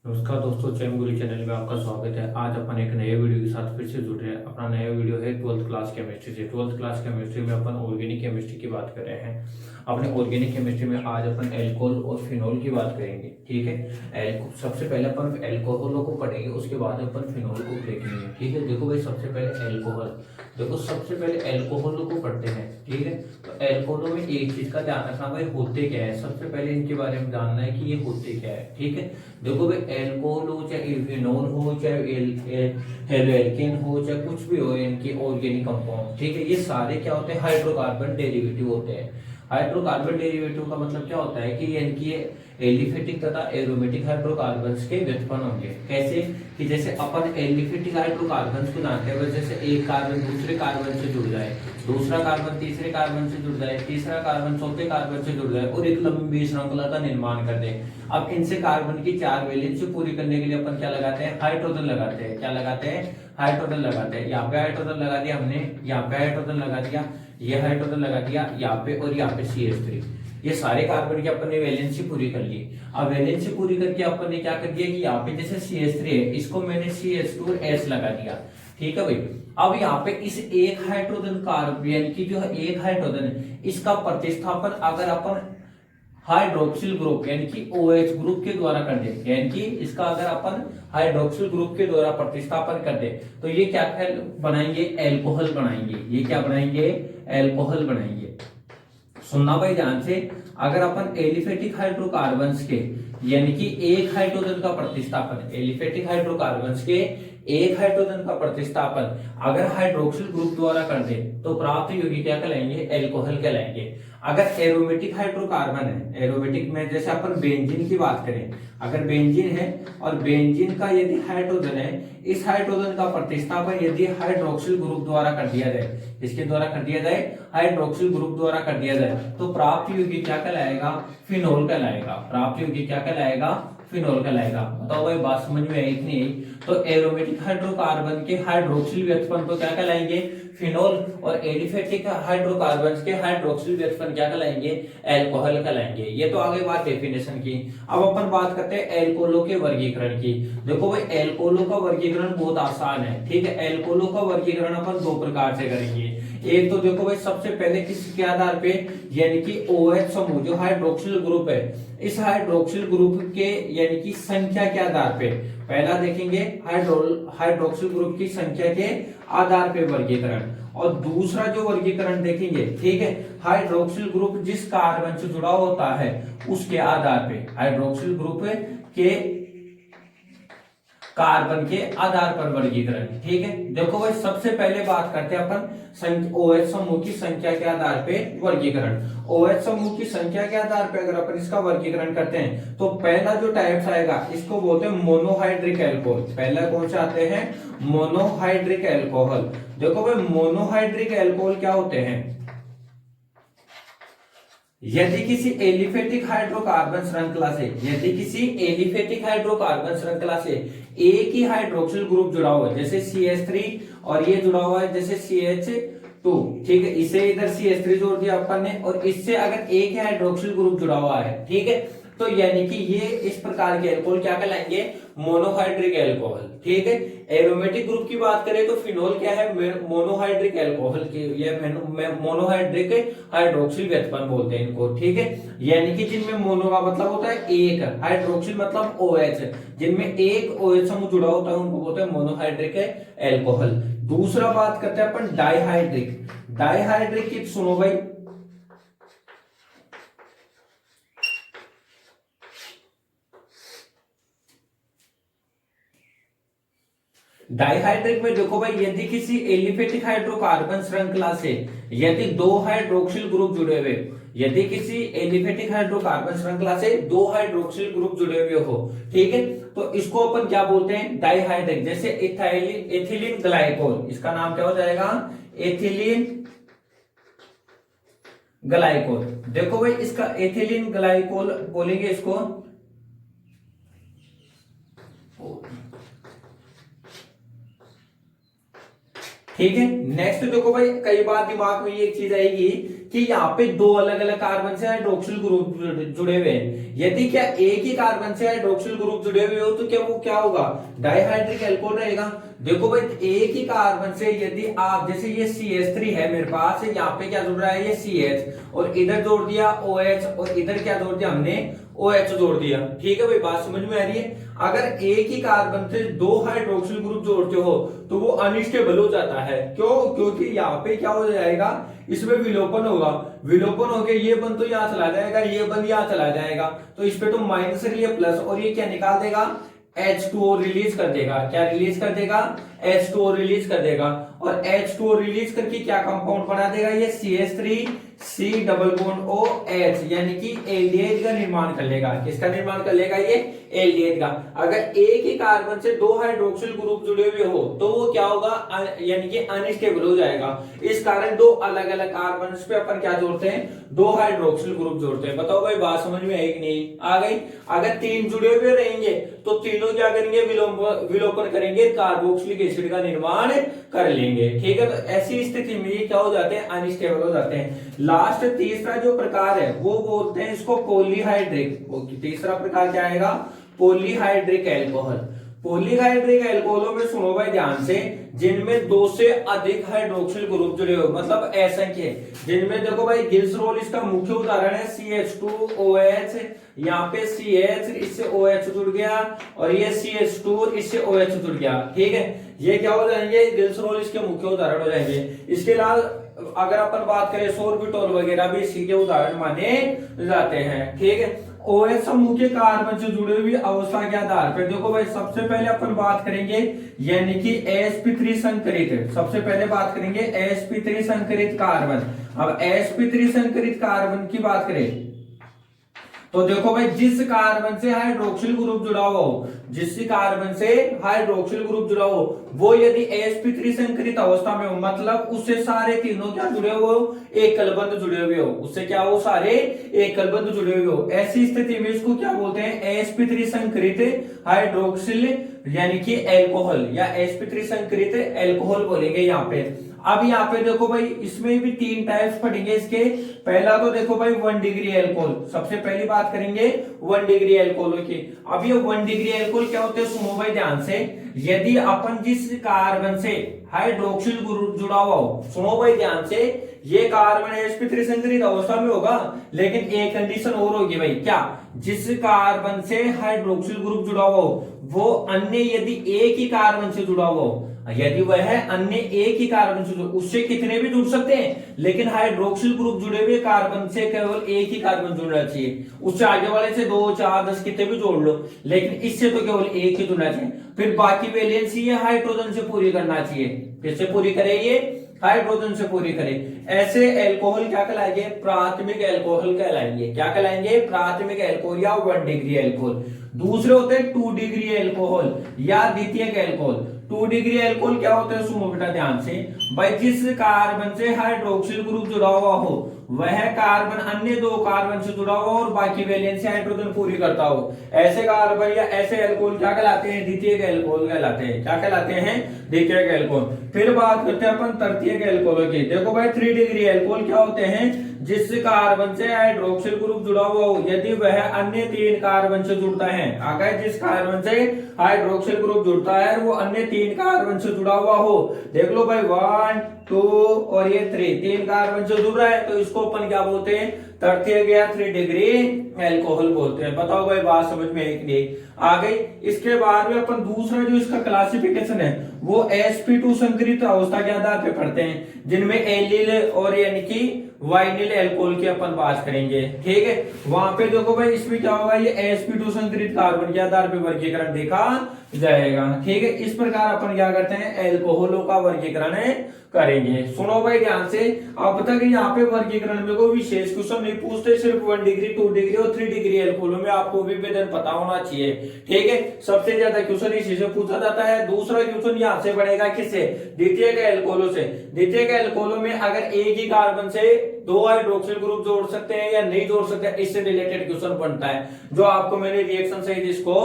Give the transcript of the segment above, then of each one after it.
नमस्कार दोस्तों, चैम गुरु चैनल में आपका स्वागत है। आज अपन एक नए वीडियो के साथ फिर से जुड़ रहे हैं। अपना नया वीडियो है 12th क्लास केमिस्ट्री से। 12th क्लास केमिस्ट्री में अपन ऑर्गेनिक केमिस्ट्री की बात कर रहे हैं। अपने ऑर्गेनिक केमिस्ट्री में आज अपन एल्कोहल और फिनोल की बात करेंगे। ठीक है, सबसे पहले अपन एल्कोहलों को पढ़ेंगे, उसके बाद अपन फिनोल को देखेंगे। ठीक है, देखो भाई, सबसे पहले एल्कोहल, देखो सबसे पहले एल्कोहलों को पढ़ते हैं। ठीक है, तो एल्कोहलों में एक चीज का ध्यान रखना भाई, होते क्या है। सबसे पहले इनके बारे में जानना है कि ये होते क्या है। ठीक है, देखो भाई, एल्कोहल हो चाहे इथेनॉल हो चाहे हेलोएल्केन हो चाहे कुछ भी हो, इनके ऑर्गेनिक कंपाउंड, ठीक है, ये सारे क्या होते हैं, हाइड्रोकार्बन डेरिवेटिव होते हैं। हाइड्रोकार्बन डेरिवेटिव का मतलब क्या होता है कि इनकी एलिफेटिक तथा एरोमेटिक हाइड्रोकार्बन्स के व्युत्पन्न होंगे। कैसे कि जैसे अपन एलिफेटिक हाइड्रोकार्बन्स को जानते हैं, जैसे एक कार्बन दूसरे कार्बन से जुड़ जाए, दूसरा कार्बन तीसरे कार्बन से जुड़ जाए, तीसरा कार्बन चौथे कार्बन से जुड़ जाए और एक लंबी श्रृंखला का निर्माण कर दे। अब इनसे कार्बन की 4 वैलेंसी पूरी करने के लिए अपन क्या लगाते हैं, हाइड्रोजन लगाते हैं। क्या लगाते हैं, हाइड्रोजन लगाते हैं। यहाँ पे हाइड्रोजन लगा दिया हमने, यहाँ पे हाइड्रोजन लगा दिया, ये हाइड्रोजन लगा दिया यहाँ पे और यहाँ पे CH3। ये सारे कार्बन की अपन ने वैलेंसी पूरी कर ली। अब वैलेंसी पूरी करके अपन ने क्या कर दिया कि यहाँ पे जैसे CH3 है, इसको मैंने CH2 और S लगा दिया। ठीक है भाई, अब यहाँ पे इस एक हाइड्रोजन कार्बन यानी कि जो एक हाइड्रोजन है, इसका प्रतिस्थापन अगर अपन हाइड्रोक्सिल ग्रुप यानी कि OH ग्रुप के द्वारा कर दे, यानी कि इसका अगर अपन हाइड्रोक्सिल ग्रुप के द्वारा प्रतिस्थापन कर दे, तो ये क्या बनाएंगे, एल्कोहल बनाएंगे। ये क्या बनाएंगे, एल्कोहल बनाएंगे। सुनना भाई ध्यान से, अगर अपन एलिफेटिक हाइड्रोकार्बन्स के यानी कि एक हाइड्रोजन का प्रतिस्थापन, एलिफेटिक हाइड्रोकार्बन्स के एक हाइड्रोजन का प्रतिस्थापन अगर हाइड्रोक्सिल ग्रुप द्वारा कर दे, तो प्राप्त यौगिक क्या कहलाएंगे, एल्कोहल कहलाएंगे। अगर एरोमेटिक हाइड्रोकार्बन है, एरोमेटिक में जैसे अपन बेंजीन की बात करें, अगर बेंजीन है और बेंजीन का यदि हाइड्रोजन है, इस हाइड्रोजन का प्रतिस्थापन यदि हाइड्रोक्सिल ग्रुप द्वारा कर दिया जाए, इसके द्वारा कर दिया जाए, हाइड्रोक्सिल ग्रुप द्वारा कर दिया जाए, तो प्राप्त यौगिक क्या कहलाएगा, फिनोल कहलाएगा। प्राप्त यौगिक क्या कहलाएगा, फिनोल कहलाएगा। बताओ भाई, बात समझ में आई कि नहीं। तो एरोमेटिक हाइड्रोकार्बन के हाइड्रोक्सिल व्युत्पन्न को क्या कहलाएंगे, फिनोल, और एलिफेटिक हाइड्रोकार्बन के हाइड्रोक्सिल व्युत्पन्न क्या कहलाएंगे, एल्कोहल कहलाएंगे। ये तो आगे बात डेफिनेशन की। अब अपन बात करते हैं एल्कोहलों के वर्गीकरण की। देखो भाई, एल्कोहलों का वर्गीकरण बहुत आसान है। ठीक है, एल्कोहलों का वर्गीकरण अपन दो प्रकार से करेंगे। एक तो देखो भाई, सबसे पहले किसके आधार पे, यानी कि OH समूह जो हाइड्रोक्सिल ग्रुप है, इस हाइड्रोक्सिल ग्रुप के यानी कि संख्या के आधार पे पहला देखेंगे हाइड्रोक्सिल ग्रुप की संख्या के आधार पे वर्गीकरण, और दूसरा जो वर्गीकरण देखेंगे, ठीक है, हाइड्रोक्सिल ग्रुप जिस कार्बन से जुड़ा होता है उसके आधार पे, हाइड्रोक्सिल ग्रुप के कार्बन के आधार पर वर्गीकरण। ठीक है, देखो भाई, सबसे पहले बात करते हैं अपन OH समूह की संख्या के आधार पे वर्गीकरण। OH समूह की संख्या के आधार पे अगर अपन इसका वर्गीकरण करते हैं, तो पहला जो टाइप आएगा इसको बोलते हैं मोनोहाइड्रिक एल्कोहल। पहला कौन से आते हैं, मोनोहाइड्रिक एल्कोहल। देखो भाई, मोनोहाइड्रिक एल्कोहल क्या होते हैं, यदि किसी एलिफेटिक हाइड्रोकार्बन श्रृंखला से, यदि किसी एलिफेटिक हाइड्रोकार्बन श्रृंखला से एक ही हाइड्रोक्सिल ग्रुप जुड़ा हुआ है, जैसे CH3 और ये जुड़ा हुआ है जैसे CH2, ठीक है, इसे इधर CH3 जोड़ दिया अपन ने, और इससे अगर एक ही हाइड्रोक्सिल ग्रुप जुड़ा हुआ है, ठीक है, तो यानी कि ये इस प्रकार के एल्कोहल क्या कहलाएंगे, मोनोहाइड्रिक एल्कोहल। ठीक है, एरोमेटिक ग्रुप की बात करें तो फिनोल क्या है, मोनोहाइड्रिक एल्कोहल की, ये मोनोहाइड्रिक हाइड्रोक्सिल व्युत्पन्न बोलते हैं इनको। ठीक है, यानी कि जिनमें मोनो का मतलब होता है एक, हाइड्रोक्सिल मतलब OH, जिनमें एक OH समूह जुड़ा होता है उनको बोलते हैं मोनोहाइड्रिक एल्कोहल। दूसरा बात करते हैं अपन डाइहाइड्रिक। डाइहाइड्रिक की सुनो भाई, डाइहाइड्रिक में देखो भाई, यदि किसी एलिफेटिक हाइड्रोकार्बन श्रृंखला से यदि दो हाइड्रोक्सिल ग्रुप जुड़े हुए, यदि किसी एलिफेटिक हाइड्रोकार्बन श्रृंखला से दो हाइड्रोक्सिल ग्रुप जुड़े हुए हो, ठीक है, तो इसको अपन क्या बोलते हैं, डाइहाइड्रिक। जैसे एथिलीन ग्लाइकोल, इसका नाम क्या हो जाएगा, एथिलीन ग्लाइकोल। देखो भाई, इसका एथिलीन ग्लाइकोल बोलेंगे इसको, ठीक है। नेक्स्ट देखो भाई, कई बार दिमाग में ये एक चीज आएगी कि यहाँ पे दो अलग अलग कार्बन से हाइड्रोक्सिल ग्रुप जुड़े हुए हैं। यदि क्या एक ही कार्बन से हाइड्रोक्सिल ग्रुप जुड़े हुए हो तो क्या वो क्या होगा, डाइहाइड्रिक एल्कोहल रहेगा। देखो भाई, एक ही कार्बन से यदि आप, जैसे ये CH3 है मेरे पास, यहाँ पे क्या जुड़ रहा है, ये CH, और इधर जोड़ दिया OH, और इधर क्या जोड़ दिया हमने, OH जोड़ दिया। ठीक है भाई, बात समझ में आ रही है। अगर एक ही कार्बन से दो हाइड्रोक्सिल ग्रुप जोड़ते हो तो वो अनस्टेबल हो जाता है। क्यों? क्योंकि यहाँ पे क्या हो जाएगा, इसमें विलोपन होगा, विलोपन होके ये बंद तो यहाँ चला जाएगा, ये बंद यहाँ चला जाएगा, तो इस पे तो माइनस और ये प्लस, और ये क्या निकाल देगा, H2O रिलीज कर देगा। क्या रिलीज कर देगा, H2O रिलीज कर देगा। और H2O रिलीज करके क्या कंपाउंड बना देगा, ये CH3C डबल बॉन्ड OH, यानी कि एल्डिहाइड का निर्माण कर लेगा। किसका निर्माण कर लेगा, ये एल्डिहाइड का। अगर एक ही कार्बन से दो हाइड्रोक्सिल ग्रुप जुड़े हुए हो तो वो क्या होगा, यानी कि अनस्टेबल हो जाएगा। इस कारण दो अलग अलग कार्बन पे अपन क्या जोड़ते हैं, दो हाइड्रोक्सिल ग्रुप जोड़ते हैं। बताओ भाई, बात समझ में आई कि नहीं, आ गई। अगर तीन जुड़े हुए रहेंगे तो तीनों क्या करेंगे, विलोपन करेंगे, कार्बोक्सिलिक एसिड का निर्माण कर लेंगे। ठीक है, तो ऐसी स्थिति में ये क्या हो जाते हैं, अनस्टेबल हो जाते हैं। लास्ट तीसरा जो प्रकार है वो बोलते हैं इसको पॉलीहाइड्रिक। तीसरा प्रकार क्या आएगा, पॉलीहाइड्रिक एल्कोहल। पॉलीहाइड्रिक एल्कोहलों में सुनो भाई ध्यान से, जिनमें दो से अधिक हाइड्रोक्सिल ग्रुप जुड़े हो, मतलब असंख्य, जिनमें देखो भाई ग्लिसरॉल इसका मुख्य उदाहरण है, CH2OH, यहाँ पे CH, इससे OH जुड़ गया, और ये CH2, इससे OH जुड़ गया। ठीक है, ये क्या हो जाएंगे, ग्लिसरॉल इसके मुख्य उदाहरण हो जाएंगे। इसके अलावा अगर अपन बात करें सोर्बिटोल वगैरह भी इसी के उदाहरण माने जाते हैं। ठीक है, OH समूह के कार्बन से जुड़े हुई अवस्था के आधार पर देखो भाई, सबसे पहले अपन बात करेंगे यानी कि sp3 संकरित, सबसे पहले बात करेंगे sp3 संकरित कार्बन। अब sp3 संकरित कार्बन की बात करें तो देखो भाई, जिस कार्बन से हाइड्रोक्सिल ग्रुप जुड़ा हुआ हो, जिस कार्बन से हाइड्रोक्सिल ग्रुप जुड़ा हो, वो यदि sp3 संकरित अवस्था में हो, मतलब उससे सारे तीनों क्या जुड़े हुए हो, एकल बंध जुड़े हुए हो, उससे क्या हो, सारे एकल बंध जुड़े हुए हो। ऐसी स्थिति में इसको क्या बोलते हैं, sp3 संकरित हाइड्रोक्सिल यानी कि एल्कोहल, या sp3 संकरित एल्कोहल बोलेंगे यहाँ पे। अब यहाँ पे देखो भाई, इसमें भी तीन टाइप्स पढ़ेंगे इसके। पहला तो देखो भाई 1 डिग्री एल्कोहल, सबसे पहली बात करेंगे 1 डिग्री एल्कोहल की। अब ये 1 डिग्री एल्कोहल क्या होते हैं, सुनो भाई ध्यान से। यदि अपन जिस कार्बन से हाइड्रोक्सिल ग्रुप जुड़ा हुआ हो, सुनो भाई ध्यान से, ये कार्बन sp3 संकरित अवस्था में होगा, लेकिन एक कंडीशन और होगी भाई, क्या, जिस कार्बन से हाइड्रोक्सिल ग्रुप जुड़ा हुआ हो वो अन्य यदि एक ही कार्बन से जुड़ा हुआ हो, यदि वह है अन्य एक ही कार्बन से, उससे कितने भी जुड़ सकते हैं, लेकिन हाइड्रोक्सिल ग्रुप जुड़े हुए कार्बन से केवल एक ही कार्बन जुड़ना चाहिए। उससे आगे वाले से 2, 4, 10 कितने भी जोड़ लो, लेकिन इससे तो केवल एक ही जुड़ना चाहिए। फिर बाकी वैलेंसी ये हाइड्रोजन से पूरी करना चाहिए। किससे पूरी करे, ये हाइड्रोजन से पूरी करे। ऐसे एल्कोहल क्या कहलाएंगे, प्राथमिक एल्कोहल कहलाएंगे। क्या कहलाएंगे, प्राथमिक एल्कोहल या 1 डिग्री एल्कोहल। दूसरे होते हैं 2 डिग्री एल्कोहल या द्वितीयक एल्कोहल। 2 डिग्री एल्कोहल क्या होते हैं, सुनो बेटा ध्यान से भाई, जिस कार्बन से हाइड्रोक्सिल ग्रुप जुड़ा हुआ हो वह कार्बन अन्य दो कार्बन से जुड़ा हुआ और बाकी वैलेंसी हाइड्रोजन पूरी करता हो, ऐसे कार्बन या ऐसे एल्कोहल क्या कहलाते हैं, द्वितीयक एल्कोहल कहलाते हैं। क्या कहलाते हैं, द्वितीयक एल्कोहल। फिर बात करते हैं अपन तृतीयक एल्कोहल की। देखो भाई 3 डिग्री एल्कोहल क्या होते हैं, जिस कार्बन से हाइड्रोक्सिल ग्रुप जुड़ा हुआ हो यदि वह अन्य 3 कार्बन से जुड़ता है। अगर जिस कार्बन से हाइड्रोक्सिल ग्रुप जुड़ता है वो अन्य 3 कार्बन से जुड़ा हुआ हो, देख लो भाई 1, 2 और ये 3 कार्बन से जुड़ रहा है, तो इसको अपन क्या बोलते हैं, तृतीयक या 3 डिग्री एल्कोहल बोलते हैं। बताओ भाई, बात समझ में एक नहीं आ गई। इसके बाद में अपन दूसरा जो इसका क्लासिफिकेशन है वो sp2 संकरित अवस्था के आधार पे पढ़ते हैं, जिनमें एलिल और यानी कि वाइनिल एल्कोहल की अपन बात करेंगे। ठीक है, वहां पे देखो भाई इसमें क्या होगा, ये sp2 संकरित कार्बन के आधार पे वर्गीकरण देखा जाएगा। ठीक है, इस प्रकार अपन क्या करते हैं, एल्कोहलों का वर्गीकरण करेंगे। सुनो भाई ध्यान से, अब तक यहाँ पे वर्गीकरण में कोई विशेष क्वेश्चन नहीं पूछते, सिर्फ 1 डिग्री 2 डिग्री और 3 डिग्री एल्कोहलों में आपको विभेदन पता होना चाहिए। ठीक है, सबसे ज्यादा क्वेश्चन इसी से पूछा जाता है। दूसरा क्वेश्चन यहाँ से पड़ेगा, किससे, द्वितीयक एल्कोहलों से। द्वितीयक एल्कोहलों में अगर एक ही कार्बन से दो हाइड्रोक्सिल ग्रुप जोड़ सकते हैं या नहीं जोड़ सकते, इससे रिलेटेड क्वेश्चन बनता है, जो आपको मैंने रिएक्शन सहित इसको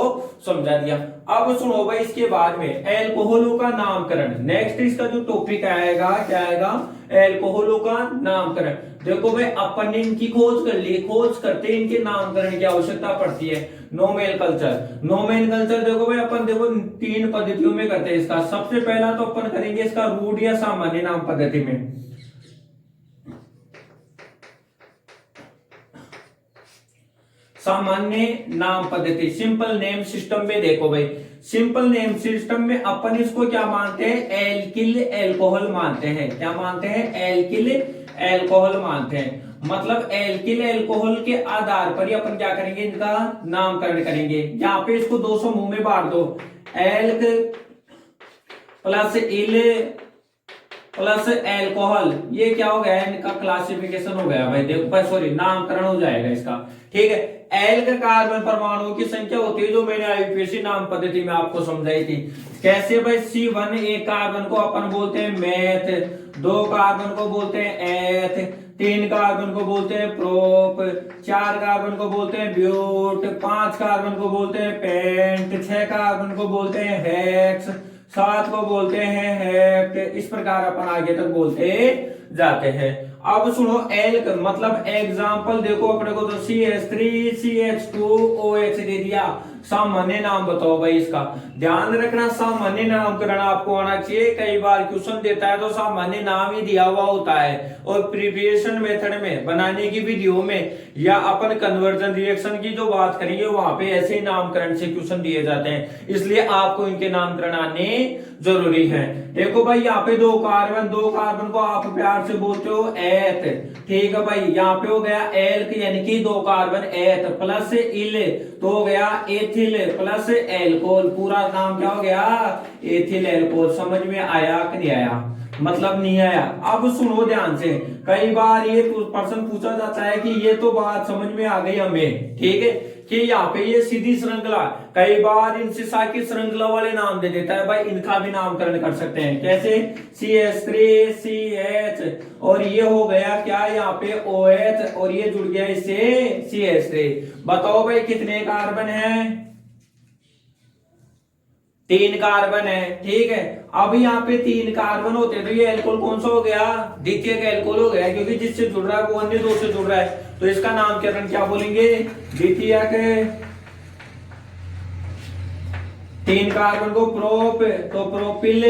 समझा दिया। अब सुनो भाई, इसके बाद में एल्कोहलों का नामकरण, नेक्स्ट इसका जो टॉपिक आएगा क्या आएगा, एल्कोहलों का नामकरण। देखो भाई, अपन ने इनकी खोज कर ली, खोज करते इनके नामकरण की आवश्यकता पड़ती है। नोमेनकल्चर, नोमेनकल्चर देखो भाई, अपन देखो 3 पद्धतियों में करते हैं इसका। सबसे पहला तो अपन करेंगे इसका रूढ़ या सामान्य नाम पद्धति में। सामान्य नाम पद्धति, सिंपल नेम सिस्टम में देखो भाई, सिंपल नेम सिस्टम में अपन इसको क्या मानते हैं, एल्किल एल्कोहल मानते हैं। क्या मानते हैं, एल्किल एल्कोहल मानते हैं। मतलब एल्किल एल्कोहल के आधार पर ही अपन क्या करेंगे, इनका नामकरण करेंगे। यहाँ पे इसको 200 मुंह में बांट दो, एल्क प्लस इल प्लस एल्कोहल, ये क्या हो गया, इनका क्लासिफिकेशन हो गया भाई। देखो सॉरी, नामकरण हो जाएगा इसका, ठीक है। एल्क कार्बन परमाणुओं की संख्या होती है, जो मैंने आईयूपीएसी नाम पद्धति में आपको समझाई थी। कैसे भाई, C1 एक कार्बन को अपन बोलते हैं मेथ, 2 कार्बन को बोलते हैं एथ, 3 कार्बन को बोलते हैं प्रोप, 4 कार्बन को बोलते हैं ब्यूट, 5 कार्बन को बोलते हैं पेंट, 6 कार्बन को बोलते हैं हेक्स, 7 को बोलते हैं हेप्ट। इस प्रकार अपन आगे तक बोलते जाते हैं। अब सुनो, एल्क मतलब एग्जाम्पल देखो अपने को, तो CH3 CH2OH दे दिया। सामान्य नाम बताओ भाई इसका, ध्यान रखना सामान्य नामकरण आपको आना चाहिए। कई बार क्वेश्चन देता है तो सामान्य नाम ही दिया हुआ होता है, और प्रिपरेशन मेथड में बनाने की वीडियो में या अपन कन्वर्जन रिएक्शन की जो बात करेंगे वहां पे ऐसे ही नामकरण से क्वेश्चन दिए जाते हैं, इसलिए आपको इनके नामकरण आने जरूरी है। देखो भाई, यहाँ पे 2 कार्बन को आप प्यार से बोलते हो एथ, ठीक है भाई। यहाँ पे हो गया एल्क यानी कि 2 कार्बन एथ प्लस इल, तो हो गया एथिल प्लस एल्कोहल। पूरा नाम क्या हो गया, एथिल एल्कोहल। समझ में आया कि नहीं आया, मतलब नहीं आया। अब सुनो ध्यान से, कई बार ये प्रश्न पूछा जाता है कि ये तो बात समझ में आ गई हमें, ठीक है, कि यहाँ पे ये सीधी श्रृंखला, कई बार इनसे साकी श्रृंखला वाले नाम दे देता है भाई, इनका भी नामकरण कर सकते हैं। कैसे, CH3 CH, और ये हो गया क्या यहाँ पे OH, और ये जुड़ गया इससे CH3। बताओ भाई कितने कार्बन है, 3 कार्बन है, ठीक है। अब यहाँ पे 3 कार्बन होते हैं तो ये एल्कोहल कौन सा हो गया, द्वितीय का एल्कोहल हो गया, क्योंकि जिससे जुड़ रहा है वो अन्य 2 से जुड़ रहा है, तो इसका नामकरण क्या बोलेंगे, द्वितीय के। 3 कार्बन को प्रोप, तो प्रोपिल,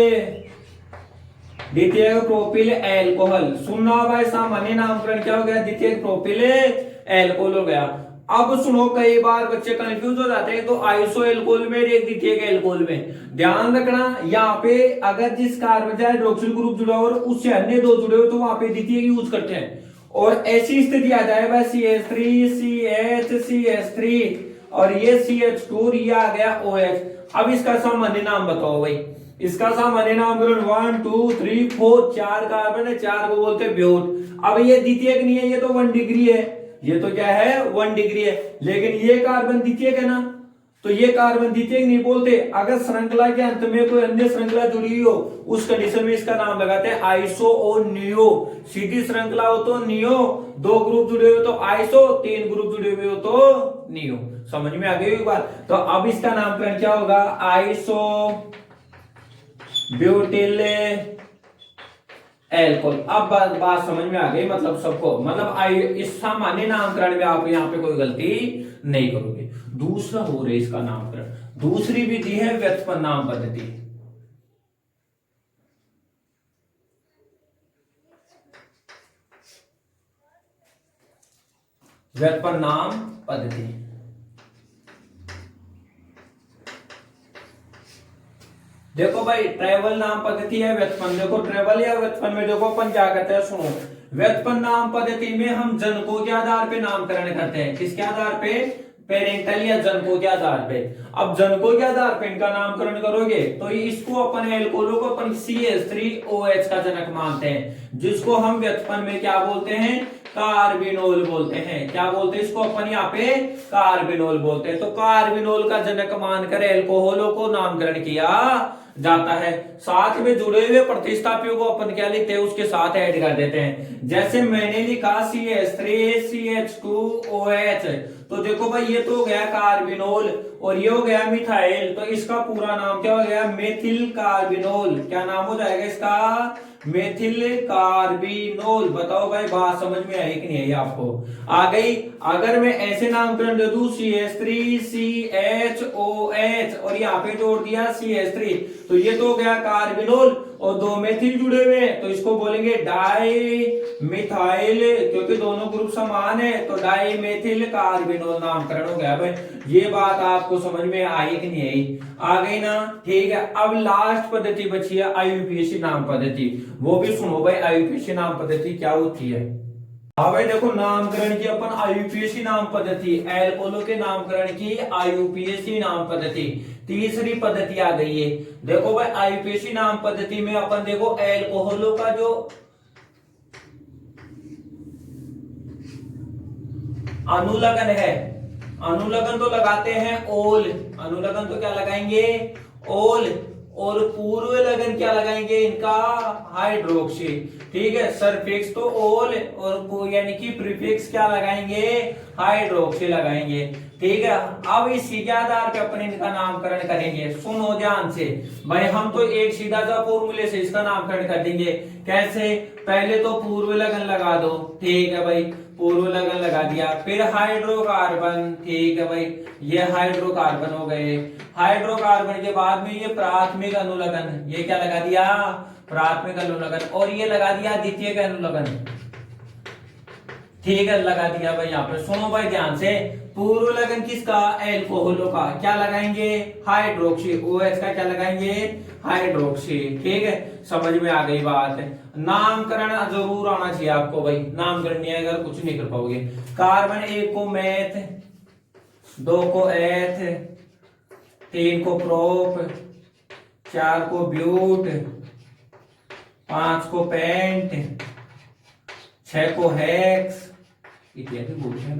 द्वितीय प्रोपिल एल्कोहल। सुनना भाई, सामान्य नामकरण क्या हो गया, द्वितीय प्रोपिल एल्कोहल हो गया। अब सुनो, कई बार बच्चे कंफ्यूज हो जाते हैं, तो आइसो एल्कोहल में एक द्वितीय एल्कोहल में ध्यान रखना, यहाँ पे अगर जिस कार्बन से हाइड्रोक्सिल ग्रुप जुड़ा हो और उससे अन्य 2 जुड़े हो तो वहां पे द्वितीय यूज करते हैं। और ऐसी स्थिति आ जाए भाई, CH3 CH CH3 और ये CH2, ये आ गया OH। अब इसका सामान्य नाम बताओ भाई, इसका सामान्य नामकरण 1 2 3 4, 4 कार्बन है, 4 को बोलते हैं ब्यूट। अब ये द्वितीय नहीं है, ये तो 1 डिग्री है, ये तो क्या है 1 डिग्री है, लेकिन ये कार्बन द्वितीयक है ना, तो ये कार्बन द्वितीयक नहीं बोलते। अगर श्रृंखला के अंत में कोई अन्य श्रृंखला जुड़ी हो उस कंडीशन में इसका नाम लगाते हैं आइसो और नियो। सीधी श्रृंखला हो तो नियो, 2 ग्रुप जुड़े हुए तो आइसो, 3 ग्रुप जुड़े हुए हो तो नियो। समझ में आ गई एक बार। तो अब इसका नामकरण क्या होगा, आइसो ब्यूटिल एल्कोहल। अब बात समझ में आ गई, मतलब सबको, मतलब इस सामान्य नामकरण में आप यहाँ पे कोई गलती नहीं करोगे। दूसरा हो रहा है इसका नामकरण, दूसरी विधि है व्युत्पन्न नाम पद्धति। व्युत्पन्न नाम पद्धति, देखो भाई, ट्रेवल नाम पद्धति है व्युत्पन्न। देखो ट्रेवल या व्युत्पन्न में देखो अपन क्या करते हैं, सुनो। व्युत्पन्न नाम पद्धति में हम जनकों के आधार पे नामकरण करते हैं। किसके आधार पे, पेरेंटल या जनकों के आधार पे। अब जनकों के आधार पे इनका नामकरण करोगे तो इसको अपन एल्कोहलों को अपन CH3OH का जनक मानते हैं, जिसको हम व्युत्पन्न में क्या बोलते हैं, कार्बिनोल बोलते हैं। क्या बोलते हैं इसको अपन यहाँ पे, कार्बिनोल बोलते हैं। तो कार्बिनोल का जनक मानकर एल्कोहलों को नामकरण किया जाता है। साथ में जुड़े हुए प्रतिस्थापियों को अपन क्या लिखते हैं, उसके साथ ऐड कर देते हैं। जैसे मैंने लिखा CH3CH2OH, तो देखो भाई ये तो हो गया कार्बिनोल और ये हो गया मिथाइल, तो इसका पूरा नाम क्या हो गया, मेथिल कार्बिनोल। क्या नाम हो जाएगा इसका, मेथिल कार्बिनोल। बताओ भाई बात समझ में आई कि नहीं आई आपको, आ गई। अगर मैं ऐसे नामकरण दे दूं CH3CHOH और यहाँ पे जोड़ दिया CH3, तो ये तो हो गया कार्बिनोल और दो मेथिल जुड़े हुए हैं, तो इसको बोलेंगे डाई मिथाइल, क्योंकि दोनों ग्रुप समान है, तो डाई मेथिल कार्बिनोल नामकरण हो गया भाई। ये बात आपको समझ में आई कि नहीं आई, आ गई ना, ठीक है। अब लास्ट पद्धति बची है IUPAC नाम पद्धति, वो भी सुनो भाई IUPAC नाम पद्धति क्या होती है। हाँ भाई देखो, नामकरण की अपन IUPAC नाम पद्धति, एल्कोहलों के नामकरण की IUPAC नाम पद्धति, तीसरी पद्धति आ गई है। देखो भाई IUPAC नाम पद्धति में अपन देखो एल्कोहलों का जो अनुलग्न है, अनुलग्न तो लगाते हैं ओल, अनुलग्न तो क्या लगाएंगे, ओल, और पूर्व लगन क्या लगाएंगे इनका, हाइड्रोक्सी, ठीक है। सरफिक्स तो ओल और यानी कि प्रीफिक्स क्या लगाएंगे, हाइड्रोक्सी लगाएंगे, ठीक है। अब इसी के आधार पे अपन इनका नामकरण करेंगे। सुनो ध्यान से भाई, हम तो एक सीधा सा फॉर्मूले से इसका नामकरण कर देंगे। कैसे, पहले तो पूर्व लगन लगा दो, ठीक है भाई, पूर्व लगन लगा दिया, फिर हाइड्रोकार्बन, ठीक है भाई, ये हाइड्रोकार्बन हो गए। हाइड्रोकार्बन के बाद में ये प्राथमिक अनुलग्न, ये क्या लगा दिया, प्राथमिक अनुलग्न, और ये लगा दिया द्वितीयक अनुलग्न, ठीक है, लगा दिया भाई। यहाँ पे सुनो भाई ध्यान से, पूर्व लगन किसका, एल्कोहलों का, क्या लगाएंगे, हाइड्रोक्सी, OH का क्या लगाएंगे, हाइड्रोक्सी, ठीक है। समझ में आ गई बात है। नामकरण जरूर आना चाहिए आपको भाई, नामकरण नहीं अगर कुछ नहीं कर पाओगे। कार्बन 1 को मैथ, 2 को एथ, 3 को प्रोप, 4 को ब्यूट, 5 को पेंट, 6 को हेक्स इत्यादि बोलते हैं।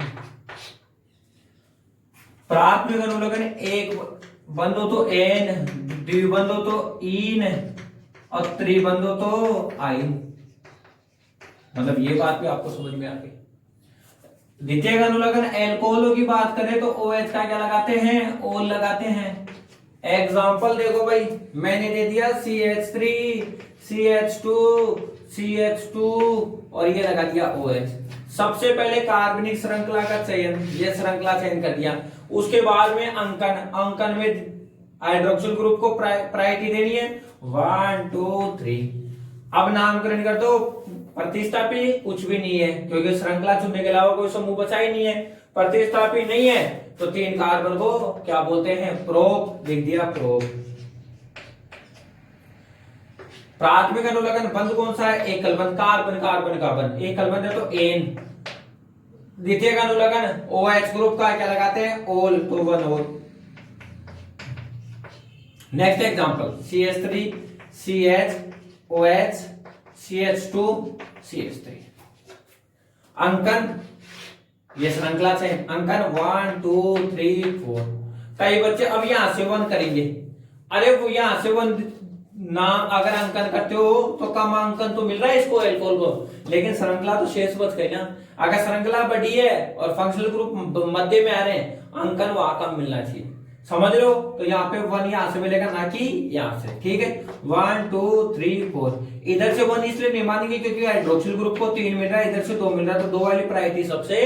प्राथमिक अनुलग्न एक बंदो तो एन, द्विबंधो तो इन और त्रिबंधो तो आइन, मतलब ये बात भी आपको समझ में आ गई। द्वितीयक अनुलग्न एल्कोहलों की बात करें तो OH का क्या लगाते हैं, ओल लगाते हैं। एग्जाम्पल देखो भाई, मैंने दे दिया CH3, CH2, CH2 और ये लगा दिया OH। सबसे पहले कार्बनिक श्रृंखला का चयन, ये श्रृंखला चयन कर दिया, उसके बाद में अंकन, अंकन में हाइड्रोक्सिल ग्रुप को प्रायोरिटी देनी है 1 2 3। अब नामकरण कर दो, प्रतिस्थापी कुछ भी नहीं है क्योंकि श्रृंखला चुनने के अलावा कोई समूह बचा ही नहीं है, प्रतिस्थापी नहीं है, तो 3 कार्बन को क्या बोलते हैं, प्रोप, लिख दिया प्रोप। प्राथमिक अनुलग्न बंध कौन सा है, एकल बंध, कार्बन कार्बन कार्बन, एकल बंध है तो एन। द्वितीयक अनुलग्न OH ग्रुप का क्या लगाते हैं, ओल, तो 1 ओल। Next example CH3 CH OH CH2 CH3। अंकन, ये श्रृंखला से अंकन 1 2 3 4। कई बच्चे अब यहां से 1 करेंगे, अरे वो यहां से 1 ना, अगर अंकन करते हो तो कम अंकन तो मिल रहा है इसको, एल्कोहल को, लेकिन श्रृंखला तो शेष बच गई ना। अगर श्रृंखला बड़ी है और फंक्शनल ग्रुप मध्य में आ रहे हैं, अंकन वहां कम मिलना चाहिए, समझ लो। तो यहाँ पे 1 यहां से मिलेगा ना कि यहां से, ठीक है। 1 2 3 4, इधर से 1 इसलिए नहीं मानेंगे क्योंकि हाइड्रोक्सिल ग्रुप को 3 मिल रहा है, इधर से 2 मिल रहा है, तो 2 वाली प्रायोरिटी सबसे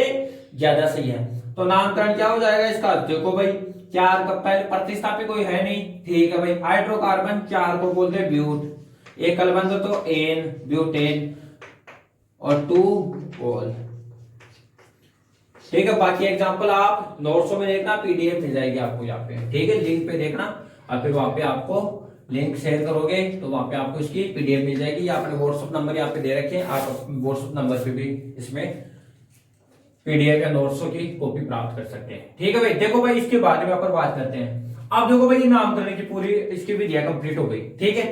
ज्यादा सही है। तो नामकरण क्या हो जाएगा इसका, देखो भाई 4 का पहले प्रतिस्थापी कोई है नहीं, ठीक है भाई। हाइड्रोकार्बन 4 को बोलते हैं ब्यूट, एकल बंध तो एन, ब्यूटेन, और 2 ओल, ठीक है। बाकी एग्जांपल आप नोट्स में देखना, PDF मिल जाएगी आपको यहाँ पे, ठीक है, लिंक पे देखना, और फिर वहां पे आपको लिंक शेयर करोगे तो वहां पे आपको इसकी PDF मिल जाएगी, या अपने व्हाट्सएप नंबर यहाँ पे दे रखे हैं, आप व्हाट्सएप नंबर पे भी इसमें PDF या नोट्स की कॉपी प्राप्त कर सकते हैं, ठीक है भाई। देखो भाई इसके बारे में अपन बात करते हैं। अब देखो भाई नामकरण की पूरी इसकी विधिया कंप्लीट हो गई, ठीक है।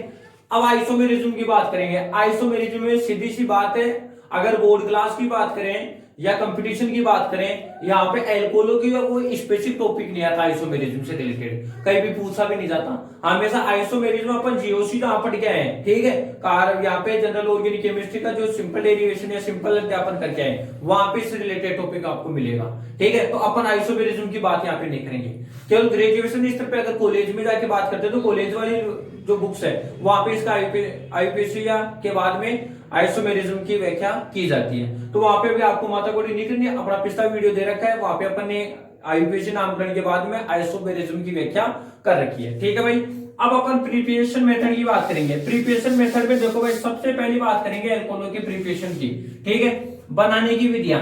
अब आइसोमेरिज्म की बात करेंगे। आइसोमेरिज्म में सीधी सी बात है, अगर बोर्ड क्लास की बात करें या कंपटीशन की बात करें, यहाँ पे एल्कोहलों की कोई स्पेसिफिक टॉपिक नहीं आता आइसोमेरिज्म से रिलेटेड, कहीं भी पूछा भी नहीं जाता। हमेशा आइसोमेरिज्म अपन जीओसी जहां पढ़ के आए, ठीक है, कार यहाँ पे जनरल ऑर्गेनिक केमिस्ट्री का जो सिंपल डेरिवेशन या सिंपल अध्यापन करके आए, वहां पे इससे रिलेटेड टॉपिक आपको मिलेगा, ठीक है। तो अपन आइसोमेरिज्म की बात यहाँ पे नहीं करेंगे, केवल ग्रेजुएशन स्तर पे अगर कॉलेज में जाके बात करते हैं तो कॉलेज वाली जो बुक्स है वहां पे इसका आईपीएससी के बाद में आइसोमेरिज्म की व्याख्या की जाती है। तो वहां पे भी आपको माता कोड़ी नहीं करनी, अपना पिछला वीडियो दे रखा है, वहां पे अपन ने आईपीएससी नामकरण के बाद में आइसोमेरिज्म की व्याख्या कर रखी है, ठीक है भाई। अब अपन प्रिपरेशन मेथड की बात करेंगे। प्रिपरेशन मेथड में देखो भाई, सबसे पहली बात करेंगे एल्कोहलों की प्रिपरेशन की, ठीक है। बनाने की विधियां,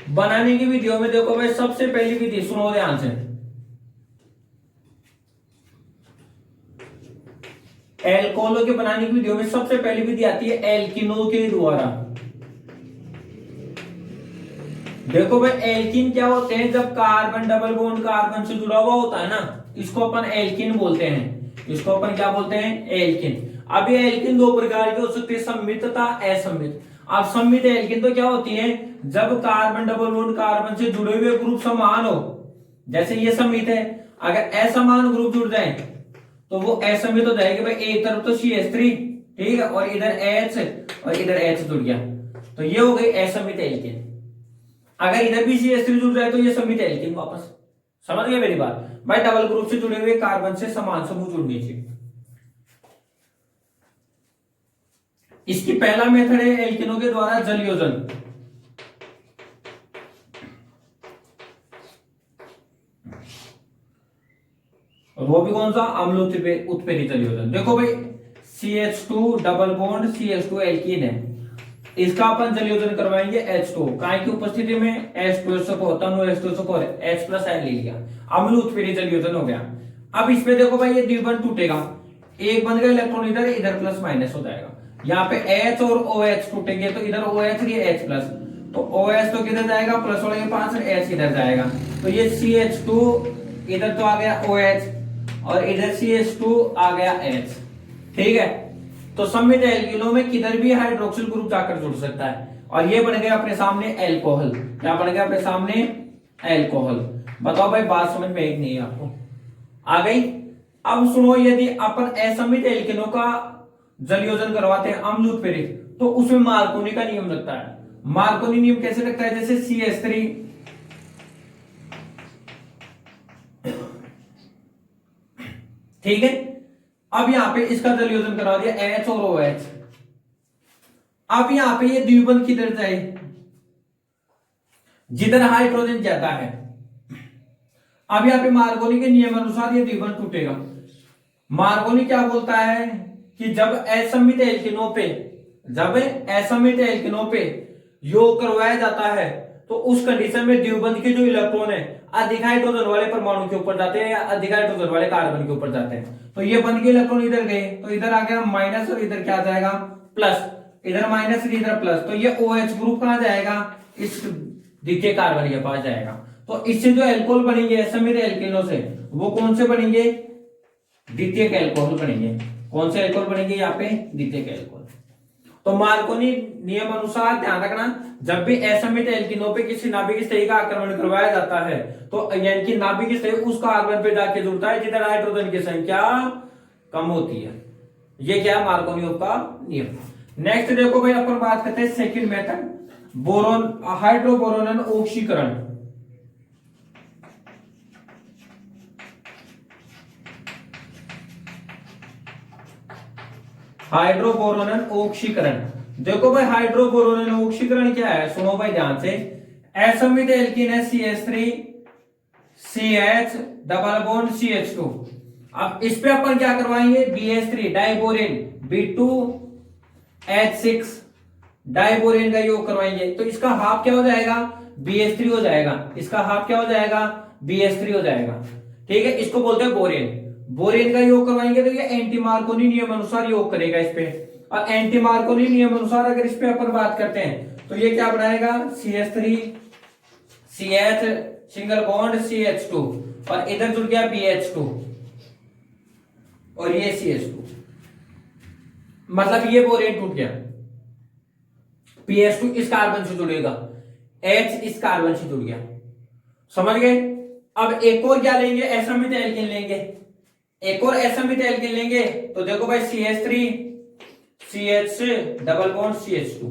बनाने की विधियों में देखो भाई, सबसे पहली विधि सुनो ध्यान से, एल्कोहलों के बनाने की विधियों में सबसे पहली विधि आती है एल्किनों के द्वारा। देखो भाई, एल्किन क्या होते हैं, जब कार्बन डबल बॉन्ड कार्बन से जुड़ा हुआ होता है ना, इसको अपन एल्किन बोलते हैं। इसको अपन क्या बोलते हैं, एल्किन। अब ये एल्किन दो प्रकार के हो सकते हैं, सम्मित तथा असम्मित। अब सम्मित एल्किन तो क्या होती है, जब कार्बन डबल बॉन्ड कार्बन से जुड़े हुए ग्रुप समान हो, जैसे ये सम्मित है। अगर असमान ग्रुप जुड़ जाए तो वो असम्मित हो जाएगी भाई। एक तरफ तो CH3, ठीक है, और इधर H और इधर H जुड़ गया, तो ये हो गई असम्मित एल्किन। अगर इधर भी CH3 जुड़ जाए तो ये सम्मित एल्किन वापस। समझ गए मेरी बात भाई, डबल ग्रुप से जुड़े हुए कार्बन से समान समूह जुड़नी चाहिए। इसकी पहला मेथड है एल्किनों के द्वारा जल योजन। और वो भी कौन सा, अम्ल उत्प्रेरित जल योजन। देखो भाई, CH2 double bond CH2 alkene है, इसका अपन जल योजन करवाएंगे H2 काय की उपस्थिति में, H2SO4 तनु H2SO4 H प्लस ले लिया, अम्ल उत्प्रेरित जल योजन हो गया। अब इसमें देखो भाई, ये द्विबंध टूटेगा, एक बन गया इलेक्ट्रॉन इधर, इधर प्लस माइनस हो जाएगा। यहाँ पे H और OH टूटेंगे तो इधर OH और ये H प्लस, तो OH तो किधर जाएगा, प्लस वाले के पास, H इधर जाएगा, तो ये CH2 इधर तो आ गया OH और इधर CH2 आ गया H, ठीक है। तो सम्मित एल्किनों में किधर भी हाइड्रोक्सिल ग्रुप जाकर जुड़ सकता है, और ये बन गया अपने सामने एल्कोहल। क्या बन गया अपने सामने, एल्कोहल। बताओ भाई, बात समझ में एक नहीं है आपको, आ गई। अब सुनो, यदि अपन असम्मित एल्किनों का जल योजन करवाते हैं अम्ल उत्प्रेरित, तो उसमें मार्कोनी का नियम लगता है। मार्कोनी नियम कैसे लगता है, जैसे CH3 ठीक है। अब यहां पे इसका जल योजन करा दिया H और OH। अब यहां पे ये द्विबंध किधर जाए, जिधर हाइड्रोजन ज्यादा है। अब यहां पे मार्कोनी के नियम अनुसार ये द्विबंध टूटेगा। मार्कोनी क्या बोलता है कि जब असम्मित एल्किनों पे योग करवाया जाता है तो उस कंडीशन में द्विबंध के जो इलेक्ट्रॉन है अधिक हाइड्रोजन वाले परमाणु के ऊपर जाते हैं या अधिक हाइड्रोजन वाले कार्बन के ऊपर जाते हैं। तो ये बंध के इलेक्ट्रॉन इधर गए तो इधर आ गया माइनस और इधर क्या आ जाएगा, प्लस। इधर माइनस इधर प्लस, तो ये OH ग्रुप कहां जाएगा, इस द्वितीय कार्बन के पास जाएगा। तो इससे जो एल्कोहल बनेंगे असम्मित एल्किनों से, वो कौन से बनेंगे, द्वितीयक एल्कोहल बनेंगे। कौन से एल्कोहल बनेंगे यहाँ पे, द्वितीयक एल्कोहल। तो मार्कोनी नियम अनुसार ध्यान रखना, जब भी असम्मित एल्किनों पे किसी नाभिक स्थिति का आक्रमण करवाया जाता है तो यानी कि नाभिक स्थिति उस कार्बन पे जाके जुड़ता है जिधर हाइड्रोजन की संख्या कम होती है। ये क्या है, मार्कोनी का नियम। नेक्स्ट देखो भाई, अपन बात करते हैं सेकंड मेथड, बोरोन हाइड्रोबोरोनन ऑक्सीकरण। हाइड्रोबोरोनन ऑक्सीकरण। देखो भाई, हाइड्रोबोरोनन ऑक्सीकरण क्या है, सुनो भाई ध्यान से। असम्मित एल्कीन है CH3 CH double bond CH2। अब इस पे अपन क्या करवाएंगे, BH3 डाइबोरेन B2H6 डाइबोरेन का योग करवाएंगे। तो इसका हाफ क्या हो जाएगा, BH3 हो जाएगा। इसका हाफ क्या हो जाएगा, BH3 हो जाएगा, ठीक है। इसको बोलते हैं बोरेन। बोरेन का योग करवाएंगे तो ये एंटी मार्कोनी नियम अनुसार योग करेगा इस पे। और एंटी मार्कोनी नियम अनुसार अगर इस पे अपन बात करते हैं तो ये क्या बनाएगा, CH3 CH single bond CH2 और इधर जुड़ गया BH2 और ये CH2। मतलब ये बोरेन टूट गया, PH2 इस कार्बन से जुड़ेगा, H इस कार्बन से जुड़ गया, समझ गए। अब एक और क्या लेंगे, एसमिथ एल्केन लेंगे, एक और एसमिथ एल्केन लेंगे। तो देखो भाई CH3 CH double bond CH2,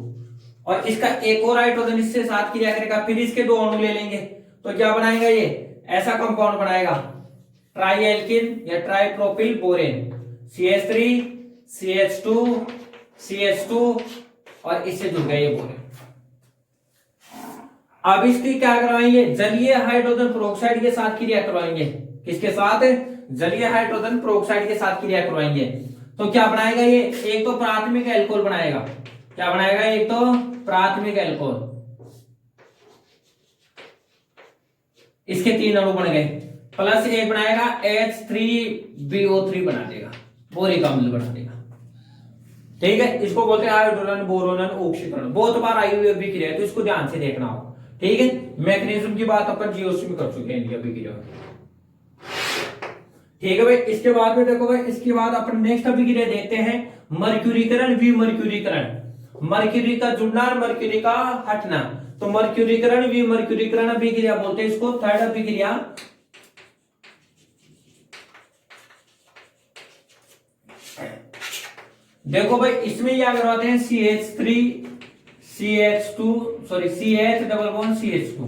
और इसका एक और हाइड्रोजन इससे साथ क्रिया करेगा, फिर इसके दो अणु ले लेंगे, तो क्या बनाएगा, ये ऐसा कंपाउंड बनाएगा, ट्राई एल्किन या ट्राइप्रोपिल बोरेन, CH3 CH2 CH2 और इससे जुड़ गया ये बोरेन। अब इसकी क्या करवाएंगे, जलीय हाइड्रोजन पेरोक्साइड के साथ क्रिया करवाएंगे, किसके साथ, जलीय हाइड्रोजन पेरोक्साइड के साथ क्रिया करवाएंगे। तो क्या बनाएगा ये, एक तो प्राथमिक एल्कोहल बनाएगा, क्या बनाएगा, एक तो प्राथमिक एल्कोहल, इसके 3 अणु बन गए, प्लस एक बनाएगा H3BO3 बना देगा, बोरिक अम्ल बना देगा, ठीक है। इसको बोलते हैं हाइड्रोजन बोरोनन ऑक्सीकरण, बहुत बार आई हुई अभिक्रिया है, तो इसको ध्यान से देखना हो, ठीक है। मैग्नीशियम की बात अपन जीओसी में कर चुके हैं इनकी अभिक्रिया, ठीक है भाई। इसके बाद में देखो भाई, इसके बाद अपन नेक्स्ट अभिक्रिया देखते हैं मर्क्यूरीकरण, विमर्क्यूरीकरण, मर्क्यूरी का जुड़ना और मर्क्यूरी का हटना, तो मर्क्यूरीकरण विमर्क्यूरीकरण अभिक्रिया बोलते हैं इसको, थर्ड अभिक्रिया। देखो भाई, इसमें क्या करवाते हैं, CH डबल बॉन्ड CH2,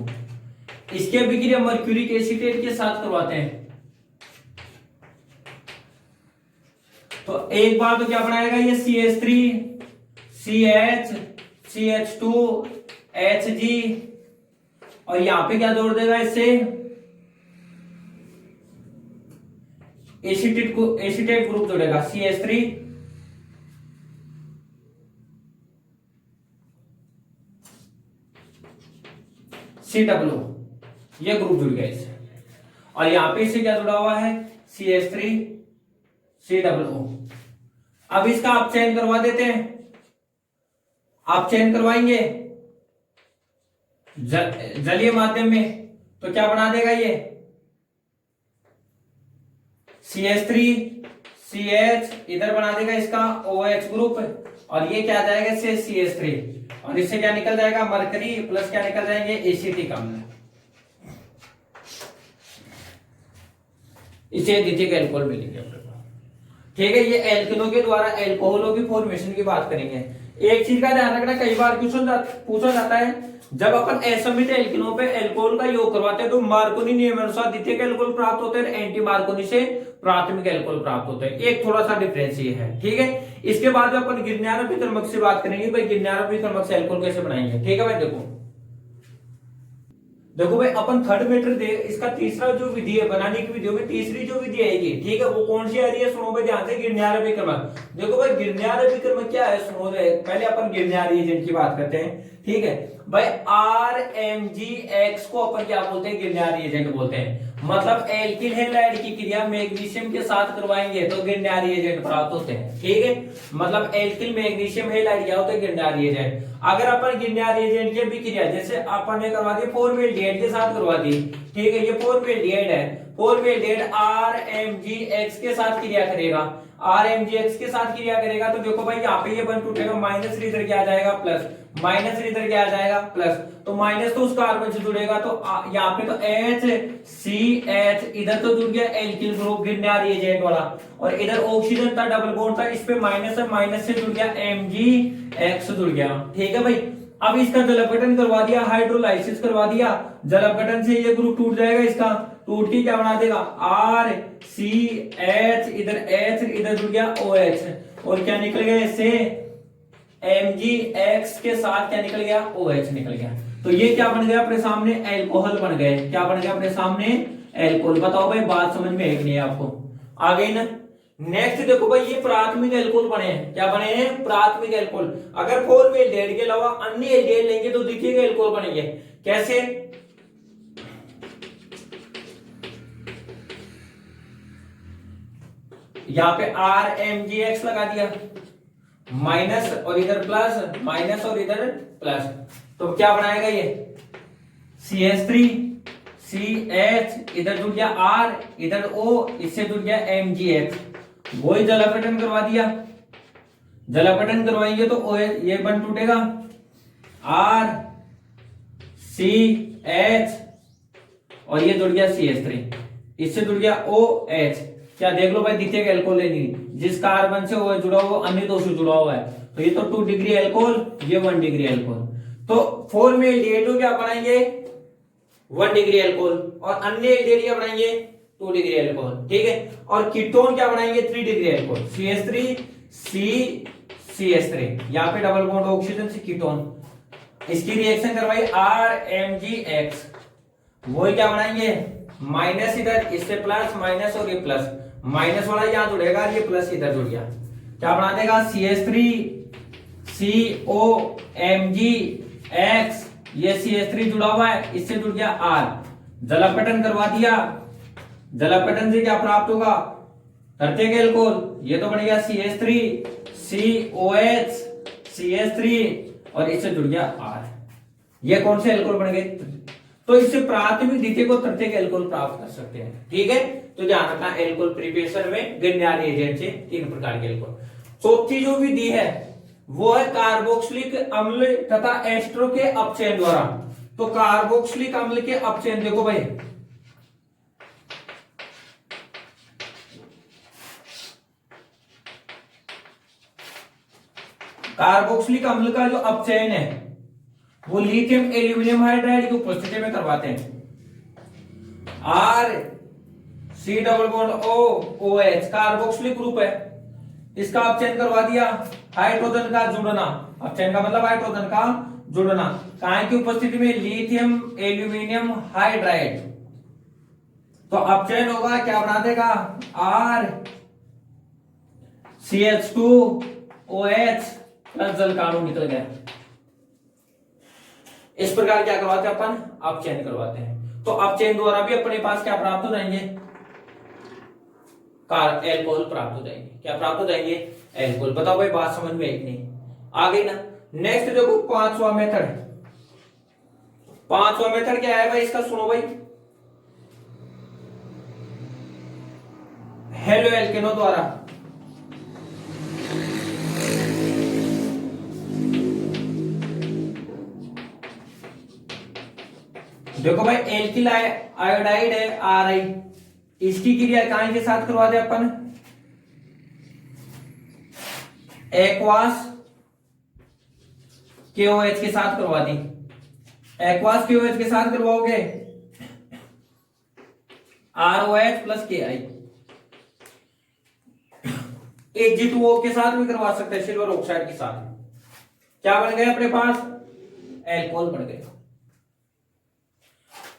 इसके अभिक्रिया मर्क्यूरिक एसीटेट के साथ करवाते हैं। तो एक बार तो क्या बनाएगा ये CH3 CH CH2 Hg, और यहां पे क्या जोड़ देगा इससे, एसीटेट ग्रुप जोड़ेगा, CH3 COO, ये ग्रुप जुड़ गया इससे, और यहां पे इससे क्या जुड़ा हुआ है, CH3 COO। अब इसका आप चयन करवा देते हैं, आप चयन करवाएंगे जलीय माध्यम में, तो क्या बना देगा ये CH3 CH, इधर बना देगा इसका OH ग्रुप, और ये क्या आ जाएगा इससे CH3, और इससे क्या निकल जाएगा, मरकरी प्लस क्या निकल जाएंगे, एसिटिक अम्ल, इसे द्वितीयक एल्कोहल मिलेंगे अपने को, ठीक है। ये एल्किनों के द्वारा एल्कोहलों की फॉर्मेशन की बात करेंगे। एक चीज का ध्यान रखना, कई बार क्वेश्चन पूछा जाता है, जब अपन एसमिथ एल्किनों पे एल्कोहल का योग करवाते हैं तो मार्कोनी नियम अनुसार द्वितीयक एल्कोहल प्राप्त होते हैं, एंटी मार्कोनी से प्राथमिक एल्कोहल प्राप्त होते हैं, एक थोड़ा सा डिफरेंस ये है, ठीक है। इसके बाद अपन गिरनारों विक्रमक से बात करेंगे, भाई गिरनारों विक्रमक से एल्कोहल कैसे बनाएंगे, ठीक है भाई। देखो भाई, अपन थर्ड मेटर दे, इसका तीसरा जो विधि है बनाने की विधियों में तीसरी जो विधि आएगी, ठीक है, वो कौन सी आ रही है, सुनो भाई ध्यान से, गिरनार विक्रमक। देखो भाई, गिरनार विक्रमक क्या है, सुनो पहले अपन गिरनार एजेंट की बात करते हैं, ठीक है भाई। RMgX को अपन क्या बोलते हैं, गिरनार एजेंट बोलते हैं, मतलब एल्किल हैलाइड की क्रिया मैग्नीशियम के साथ करवाएंगे तो गिरनार एजेंट प्राप्त होते हैं, ठीक है। मतलब एल्किल मैग्नीशियम हैलाइड क्या होता है, गिरनार एजेंट। अगर अपन गिरनार एजेंट की भी क्रिया जैसे अपन ने करवा दी फॉर्मेल्डिहाइड के साथ करवा दी, ठीक है, ये फॉर्मेल्डिहाइड है, फॉर्मेल्डिहाइड RMgX के साथ क्रिया करेगा, RMgX के साथ क्रिया करेगा, तो देखो भाई यहाँ पे ये बन टूटेगा, माइनस इधर क्या आ जाएगा प्लस, माइनस इधर क्या आ जाएगा प्लस, तो माइनस तो उस कार्बन से जुड़ेगा, तो यहाँ पे तो HCH इधर तो जुड़ गया एल्किल ग्रुप गिरनार एजेंट वाला, और इधर ऑक्सीजन था डबल बॉन्ड था, इस पे माइनस है, माइनस से जुड़ गया MgX जुड़ गया, ठीक है भाई। अब इसका जलपघटन करवा दिया, हाइड्रोलाइसिस करवा दिया, जलपघटन से ये ग्रुप टूट जाएगा, इसका टूट के क्या बना देगा RCH, इधर H इधर जुड़ गया OH, और क्या निकल गया इससे MgX के साथ क्या निकल गया, OH निकल गया, तो ये क्या बन गया अपने सामने, एल्कोहल बन गए, क्या बन गया अपने सामने, एल्कोहल। बताओ भाई बात समझ में है कि नहीं आपको, आ गई ना। नेक्स्ट देखो भाई, ये प्राथमिक एल्कोहल बने हैं, क्या बने हैं, प्राथमिक एल्कोहल। अगर फॉर्मेल्डिहाइड के अलावा अन्य एल्डिहाइड लेंगे तो द्वितीयक एल्कोहल बनेंगे, कैसे, यहाँ पे RMgX लगा दिया, माइनस और इधर प्लस, माइनस और इधर प्लस, तो क्या बनाएगा ये CH3 CH, इधर जुड़ गया R, इधर O, इससे जुड़ गया MgX, वही जलपघटन करवा दिया, जल अपघटन करवाएंगे तो OH ये बन टूटेगा RCH और ये जुड़ गया CH3, इससे जुड़ गया OH। क्या देख लो भाई, द्वितीयक एल्कोहल लेनी, जिस कार्बन से OH जुड़ा हुआ अन्य दो से जुड़ा हुआ है, तो ये तो 2 डिग्री एल्कोहल, ये 1 डिग्री एल्कोहल। तो 4 में एल्डिहाइड क्या बनाएंगे 1 डिग्री एल्कोहल, और अन्य एल्डिहाइड क्या बनाएंगे 2 डिग्री एल्कोहल, ठीक है। और कीटोन क्या बनाएंगे 3 डिग्री एल्कोहल, CH3 CH3, यहाँ पे डबल बॉन्ड ऑक्सीजन से कीटोन, इसकी रिएक्शन करवाई RMgX, वो क्या बनाएंगे माइनस, इधर इससे प्लस माइनस और ये प्लस, माइनस वाला यहां जुड़ेगा, ये प्लस इधर जुड़ गया, क्या बना देगा CH3 COMgX, ये CH3 जुड़ा हुआ है, इससे जुड़ गया R, जल अपघटन करवा दिया, जल अपघटन से क्या प्राप्त होगा तृतीयक एल्कोहल, ये तो बन गया CH3 COH CH3 और इससे जुड़ गया R, ये कौन से एल्कोहल बन गए। तो इससे प्राथमिक द्वितीयक और तृतीयक एल्कोहल प्राप्त कर सकते हैं, ठीक है। तो ध्यान रखना एल्कोहल प्रिपरेशन में गण्यमान्य एजेंट से 3 प्रकार के एल्कोहल। चौथी जो विधि है वो है कार्बोक्सिलिक अम्ल तथा एस्टर के अपचयन द्वारा। तो कार्बोक्सिलिक अम्ल के अपचयन देखो भाई, कार्बोक्सिलिक अम्ल का जो अपचयन है वो लिथियम एल्यूमिनियम हाइड्राइड की उपस्थिति में करवाते हैं। RC≡OH कार्बोक्सिलिक ग्रुप है, इसका अपचयन करवा दिया, हाइड्रोजन का जुड़ना, अपचयन का मतलब हाइड्रोजन का जुड़ना, काय की उपस्थिति में लिथियम एल्यूमिनियम हाइड्राइड, तो अपचयन होगा, क्या बना देगा RCH2OH प्लस जल का अणु निकल गया। इस प्रकार क्या करवाते हैं अपन अपचयन करवाते हैं। तो अपचयन द्वारा भी अपने पास क्या प्राप्त हो जाएंगे एल्कोहल प्राप्त हो जाएंगे, क्या प्राप्त हो जाएंगे एल्कोहल। बताओ भाई बात समझ में आई नहीं, आ गई ना। नेक्स्ट देखो 5वां मेथड, 5वां मेथड क्या है भाई इसका, सुनो भाई, हेलो एल्केनो द्वारा। देखो भाई एल्किल आयोडाइड है RI, इसकी क्रिया काय के साथ करवा दे अपन एक्वास KOH के साथ करवा दी। एक्वास KOH के साथ करवाओगे ROH प्लस KI, Ag2O के साथ भी करवा सकते हैं, सिल्वर ऑक्साइड के साथ। क्या बन गए अपने पास एल्कोहल बन गए।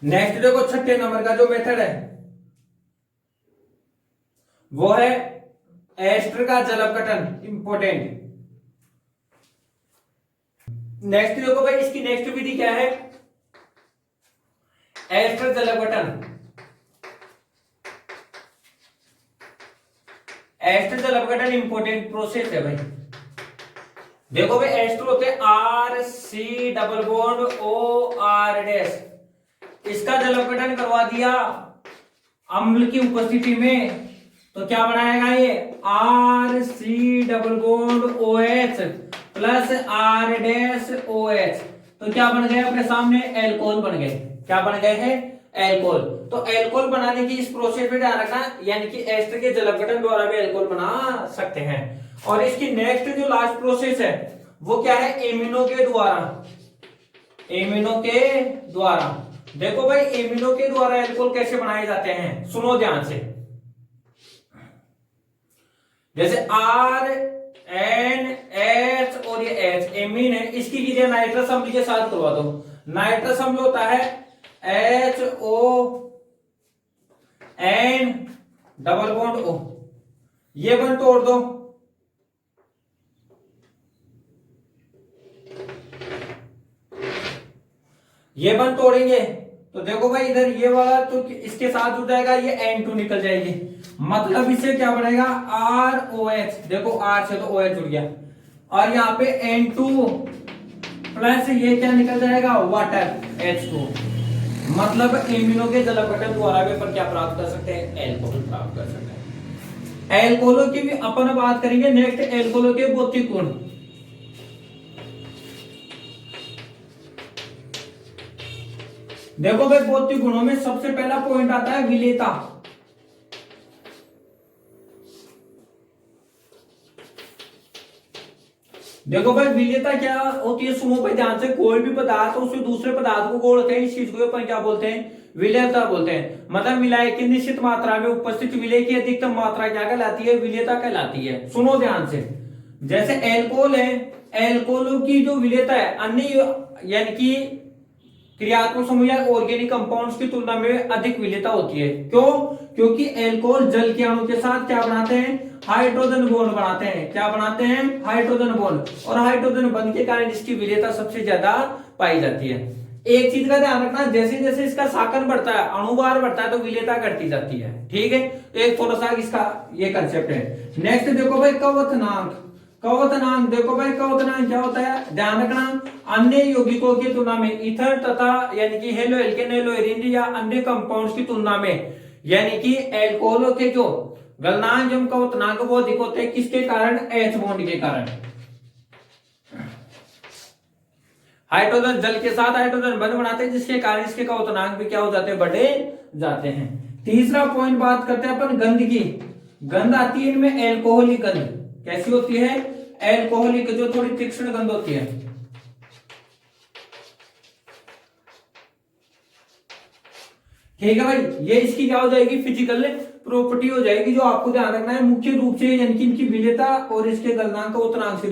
नेक्स्ट देखो 6ठे नंबर का जो मेथड है वो है एस्टर का जल अपघटन, इंपॉर्टेंट। नेक्स्ट देखो भाई इसकी नेक्स्ट विधि क्या है, एस्टर जल अपघटन। एस्टर जल अपघटन इंपॉर्टेंट प्रोसेस है भाई। देखो भाई एस्टर होते हैं RC≡OR, इसका जल अपघटन करवा दिया अम्ल की उपस्थिति में, तो क्या बनाएगा ये RC≡OH प्लस R'OH, तो क्या बन गए अपने सामने एल्कोहल बन गए। क्या बन गए हैं एल्कोहल। तो एल्कोहल बनाने की इस प्रोसेस में ध्यान रखना, यानी कि एस्टर के जल अपघटन द्वारा भी एल्कोहल बना सकते हैं। और इसकी नेक्स्ट जो लास्ट प्रोसेस है वो क्या है एमिनो के द्वारा। एमिनो के द्वारा देखो भाई एमिनो के द्वारा एल्कोहल कैसे बनाए जाते हैं, सुनो ध्यान से। जैसे RNH और ये H एमीन है, इसकी क्रिया नाइट्रस अम्ल के साथ करवा दो। नाइट्रस अम्ल होता है HON डबल बॉन्ड O, ये बन तोड़ दो, ये बन तोड़ेंगे तो देखो भाई इधर ये वाला तो इसके साथ जुड़ जाएगा, ये N2 निकल जाएगी, मतलब इससे क्या बनेगा ROH। देखो R से तो OH जुड़ गया, और यहाँ पे N2 प्लस ये क्या निकल जाएगा वाटर H2, मतलब एमिनो के जल अपघटन द्वारा भी अपन क्या प्राप्त कर सकते हैं एल्कोहल प्राप्त कर सकते हैं। एल्कोहलों की भी अपन बात करेंगे। नेक्स्ट एल्कोहलों के भौतिक गुण। देखो भाई भौतिक गुणों में सबसे पहला पॉइंट आता है विलेयता। देखो भाई विलेयता क्या होती है, सुनो भाई ध्यान से। कोई भी पदार्थ उससे दूसरे पदार्थ को जोड़ते हैं, इस चीज को अपन क्या बोलते हैं, विलेयता बोलते हैं। मतलब विलायक की निश्चित मात्रा में उपस्थित विलेय की अधिकतम मात्रा क्या कहलाती है, विलेयता कहलाती है। सुनो ध्यान से, जैसे एल्कोहल है, एल्कोहलों की जो विलेयता है अन्य यानी कि क्रियात्मक समूह या ऑर्गेनिक कंपाउंड्स की तुलना में अधिक विलेयता होती है। क्यों? क्योंकि एल्कोहल जल के अणु के साथ क्या बनाते हैं, हाइड्रोजन बॉन्ड बनाते हैं। क्या बनाते हैं, हाइड्रोजन बॉन्ड। और हाइड्रोजन बॉन्ड के कारण इसकी विलेयता सबसे ज्यादा पाई जाती है। एक चीज का ध्यान रखना, जैसे जैसे इसका साकन बढ़ता है, अणुभार बढ़ता है, तो विलेयता घटती जाती है। ठीक है, तो एक थोड़ा सा इसका ये कंसेप्ट है। नेक्स्ट देखो भाई कवथनांक। कवथनांक देखो भाई, कवथनांक क्या होता है, ध्यान रखना। अन्य यौगिकों की तुलना में ईथर तथा यानी कि हेलो एल्केन, हेलो एरिन या अन्य कंपाउंड्स की तुलना में यानी कि एल्कोहलों के जो गलनांक एवं कवथनांक वो अधिक होते हैं। किसके कारण, एच बॉन्ड के कारण। हाइड्रोजन जल के साथ हाइड्रोजन बंध बनाते हैं, जिसके कारण इसके कवथनांक भी क्या हो जाते हैं, बढ़े जाते हैं। तीसरा पॉइंट बात करते हैं अपन गंध की। गंध आती है इनमें एल्कोहलिक गंध। कैसी होती है, एल्कोहलिक, जो थोड़ी तीक्ष्ण गंध होती है। ठीक है भाई, ये इसकी क्या हो जाएगी, फिजिकल प्रॉपर्टी हो जाएगी, जो आपको ध्यान रखना है मुख्य रूप से, यानी कि इनकी विलेयता और इसके गलनांक कवथनांक से